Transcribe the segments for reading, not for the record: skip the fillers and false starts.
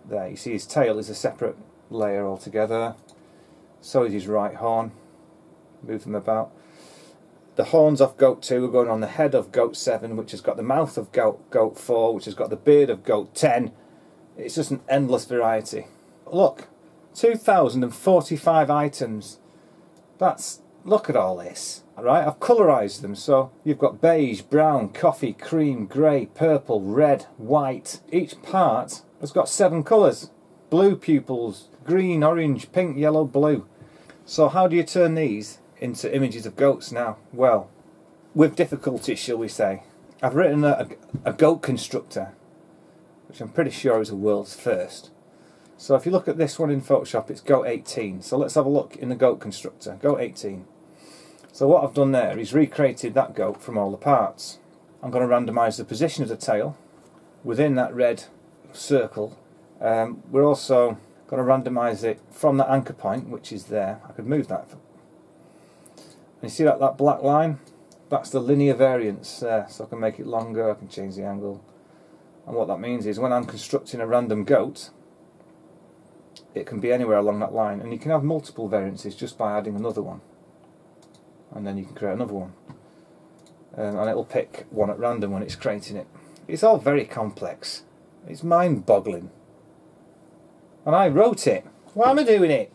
there. You see his tail is a separate layer altogether. So is his right horn. Move them about. The horns off goat 2 are going on the head of goat 7, which has got the mouth of goat 4, which has got the beard of goat 10. It's just an endless variety. Look, 2,045 items. Look at all this. Alright, I've colourised them, so you've got beige, brown, coffee, cream, grey, purple, red, white. Each part has got 7 colours. Blue pupils, green, orange, pink, yellow, blue. So how do you turn these into images of goats now? Well, with difficulty, shall we say. I've written a goat constructor, which I'm pretty sure is a world's first. So if you look at this one in Photoshop, it's goat 18. So let's have a look in the goat constructor, goat 18. So what I've done there is recreated that goat from all the parts. I'm going to randomise the position of the tail within that red circle. We're also going to randomise it from the anchor point, which is there. I could move that. And you see that black line? That's the linear variance there. So I can make it longer, I can change the angle. And what that means is when I'm constructing a random goat, it can be anywhere along that line. And you can have multiple variances just by adding another one. And then you can create another one. And it'll pick one at random when it's creating it. It's all very complex. It's mind-boggling. And I wrote it. Why am I doing it?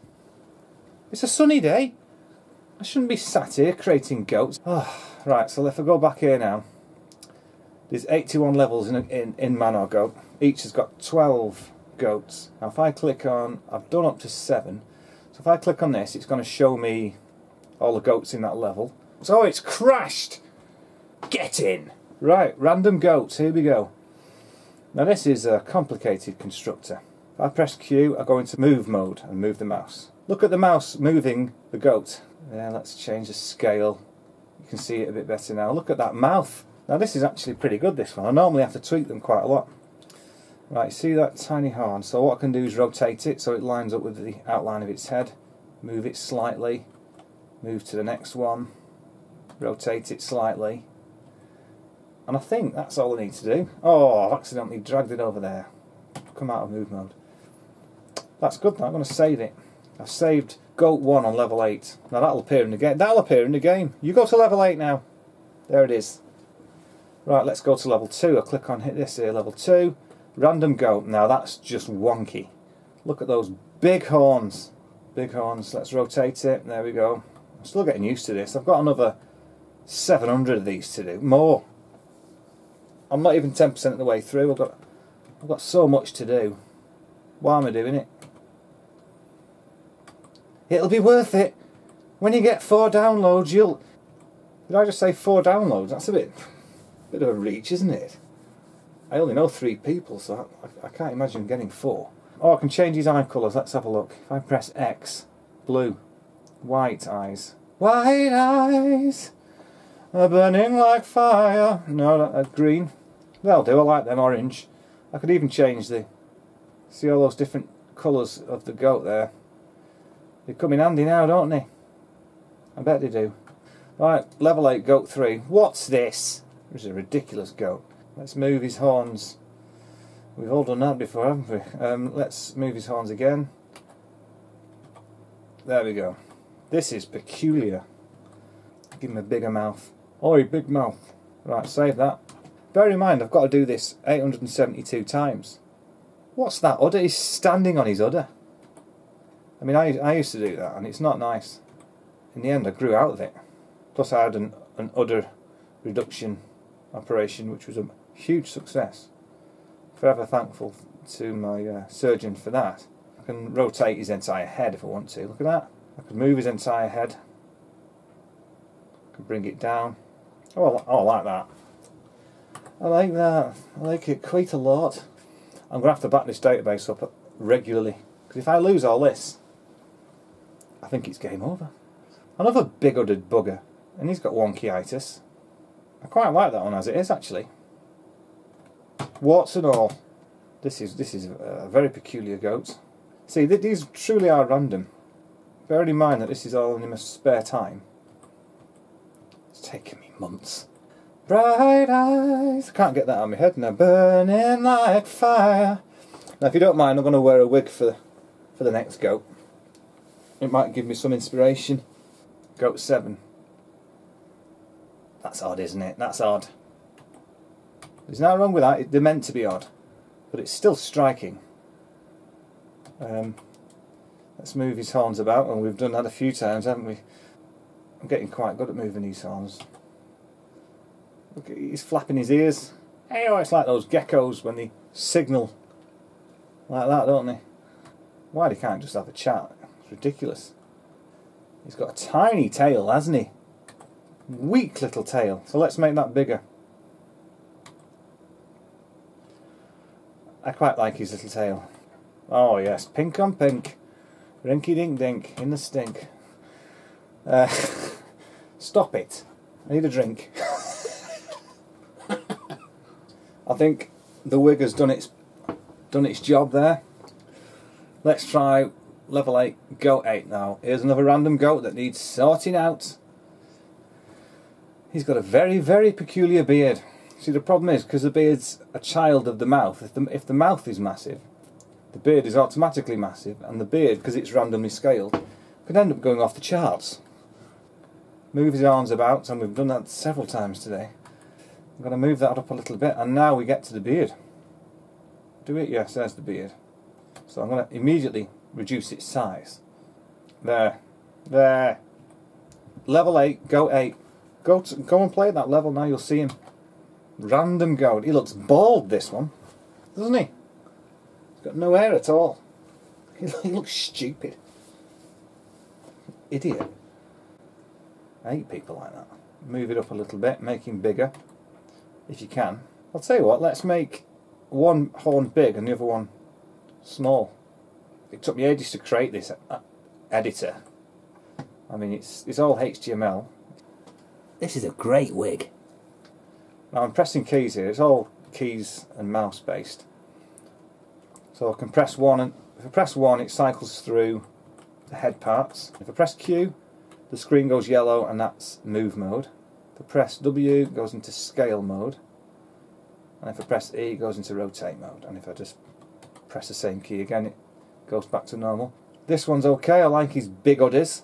It's a sunny day. I shouldn't be sat here creating goats. Oh, right, so if I go back here now, there's 81 levels in Man or Goat. Each has got 12 goats. Now if I click on, I've done up to 7. So if I click on this, it's going to show me all the goats in that level. So it's crashed! Get in! Right, random goats, here we go. Now this is a complicated constructor. If I press Q, I go into move mode and move the mouse. Look at the mouse moving the goat. Yeah, let's change the scale. You can see it a bit better now. Look at that mouth. Now this is actually pretty good, this one. I normally have to tweak them quite a lot. Right, see that tiny horn? So what I can do is rotate it so it lines up with the outline of its head. Move it slightly. Move to the next one. Rotate it slightly. And I think that's all I need to do. Oh, I've accidentally dragged it over there. Come out of move mode. That's good now, I'm going to save it. I've saved Goat 1 on level 8. Now that'll appear in the game. That'll appear in the game. You go to level 8 now. There it is. Right, let's go to level 2. I'll click on hit this here, level 2. Random goat. Now that's just wonky. Look at those big horns. Big horns. Let's rotate it. There we go. I'm still getting used to this. I've got another 700 of these to do. More. I'm not even 10% of the way through. I've got so much to do. Why am I doing it? It'll be worth it. When you get 4 downloads, you'll... Did I just say 4 downloads? That's a bit of a reach, isn't it? I only know 3 people, so I can't imagine getting 4. Oh, I can change his eye colours. Let's have a look. If I press X, blue, white eyes. White eyes are burning like fire. No, green. That'll do. I like them orange. I could even change the... See all those different colours of the goat there? They come in handy now, don't they? I bet they do. Right, level 8, goat 3. What's this? This is a ridiculous goat. Let's move his horns. We've all done that before, haven't we? Let's move his horns again. There we go. This is peculiar. Give him a bigger mouth. Oi, big mouth. Right, save that. Bear in mind, I've got to do this 872 times. What's that udder? He's standing on his udder. I mean, I used to do that, and it's not nice. In the end, I grew out of it. Plus, I had an udder reduction operation, which was a huge success. Forever thankful to my surgeon for that. I can rotate his entire head if I want to. Look at that. I can move his entire head. I can bring it down. Oh, I like that. I like that. I like it quite a lot. I'm going to have to back this database up regularly. Because if I lose all this, I think it's game over. Another big-uddered bugger. And he's got wonky-itis. I quite like that one as it is, actually. Warts and all. This is a very peculiar goat. See, these truly are random. Bear in mind that this is all in my spare time. It's taken me months. Bright eyes. I can't get that out of my head now. Burning like fire. Now if you don't mind, I'm going to wear a wig for the next goat. It might give me some inspiration. Goat 7. That's odd, isn't it? That's odd. There's nothing wrong with that. They're meant to be odd, but it's still striking. Let's move his horns about, and we've done that a few times, haven't we? I'm getting quite good at moving these horns. Look, he's flapping his ears. Hey, oh, it's like those geckos when they signal like that, don't they? Why they can't just have a chat? It's ridiculous. He's got a tiny tail, hasn't he? Weak little tail. So let's make that bigger. I quite like his little tail. Oh yes, pink on pink. Rinky dink dink in the stink. Stop it. I need a drink. I think the wig has done its job there. Let's try level 8, goat 8 now. Here's another random goat that needs sorting out. He's got a very, very peculiar beard. See, the problem is, because the beard's a child of the mouth, if the mouth is massive, the beard is automatically massive, and the beard, because it's randomly scaled, could end up going off the charts. Move his arms about, and we've done that several times today. I'm going to move that up a little bit, and now we get to the beard. Do it? Yes, there's the beard. So I'm going to immediately reduce its size. There. There. Level 8, goat 8. Go and play at that level now, you'll see him. Random goat. He looks bald, this one. Doesn't he? He's got no hair at all. He looks stupid. Idiot. I hate people like that. Move it up a little bit, make him bigger. If you can. I'll tell you what, let's make one horn big and the other one small. It took me ages to create this editor. I mean, it's all HTML. This is a great wig. Now I'm pressing keys here. It's all keys and mouse based. So I can press 1, and if I press 1 it cycles through the head parts. If I press Q the screen goes yellow and that's move mode. If I press W it goes into scale mode. And if I press E it goes into rotate mode. And if I just press the same key again it goes back to normal. This one's okay. I like his big uddies.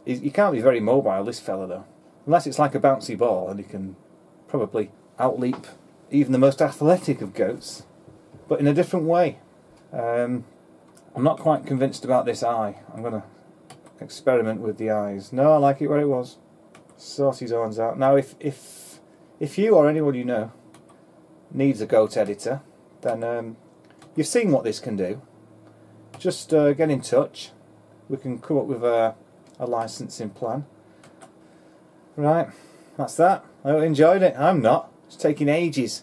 He can't be very mobile, this fella though. Unless it's like a bouncy ball and he can probably outleap even the most athletic of goats, but in a different way. I'm not quite convinced about this eye. I'm going to experiment with the eyes. No, I like it where it was. Sort his horns out. Now if you or anyone you know needs a goat editor, then you've seen what this can do. Just get in touch. We can come up with a licensing plan. Right, that's that. I hope you enjoyed it. I'm not. It's taking ages.